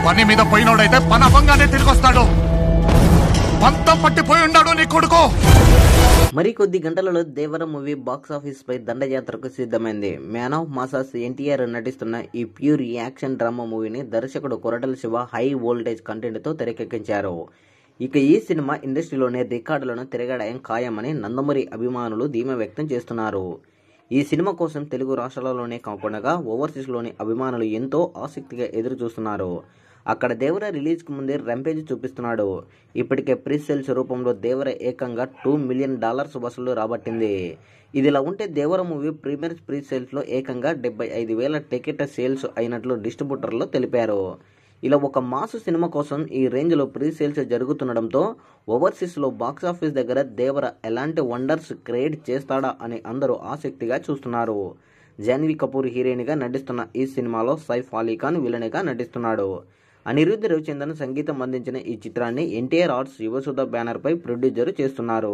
పని మీద పోయినోడైతే పని అవ్వంగానే తిరిగి వస్తాడు. పంతం పట్టిపోయి ఉన్నాడు నీ కొడుకు. మరికొద్ది గంటలలో దేవర మూవీ బాక్స్ ఆఫీస్ పై దండయాత్రకు సిద్ధమైంది. మ్యాన్ ఆఫ్ మాసాస్ ఎన్టీఆర్ నటిస్తున్న ఈ ప్యూర్ యాక్షన్ డ్రామా మూవీని దర్శకుడు Koratala Shiva high voltage content తో తెరకెక్కించారు. ఇక ఈ సినిమా ఇండస్ట్రీలోనే రికార్డులను తిరగడం ఖాయమని నందమూరి అభిమానులు ధీమా వ్యక్తం చేస్తున్నారు. ఈ సినిమా కోసం తెలుగు రాష్ట్రాలలోనే కాకుండా ఓవర్సీస్లోని అభిమానులు ఎంతో ఆసక్తిగా ఎదురు చూస్తున్నారు. అక్కడ దేవర రిలీజ్కి ముందే రంపేజ్ చూపిస్తున్నాడు. ఇప్పటికే ప్రీ సేల్స్ రూపంలో దేవర ఏకంగా $2 మిలియన్ వసూలు రాబట్టింది. ఇదిలా ఉంటే దేవర మూవీ ప్రీమియర్ ప్రీ సేల్స్లో ఏకంగా 75,000 టికెట్ సేల్స్ అయినట్లు డిస్ట్రిబ్యూటర్లు తెలిపారు. ఇలా ఒక మాస్ సినిమా కోసం ఈ రేంజ్లో ప్రీ సేల్స్ జరుగుతుండడంతో ఓవర్సీస్లో బాక్సాఫీస్ దగ్గర దేవర ఎలాంటి వండర్స్ క్రియేట్ చేస్తాడా అని అందరూ ఆసక్తిగా చూస్తున్నారు. జాన్వీ కపూర్ హీరోయిన్గా నటిస్తున్న ఈ సినిమాలో సైఫ్ అలీ ఖాన్ విలన్గా నటిస్తున్నాడు. అనిరుద్ధ్ రవిచంద్రన్ సంగీతం అందించిన ఈ చిత్రాన్ని ఎన్టీఆర్ ఆర్ట్స్ యువసుధ బ్యానర్ పై ప్రొడ్యూసర్ చేస్తున్నారు.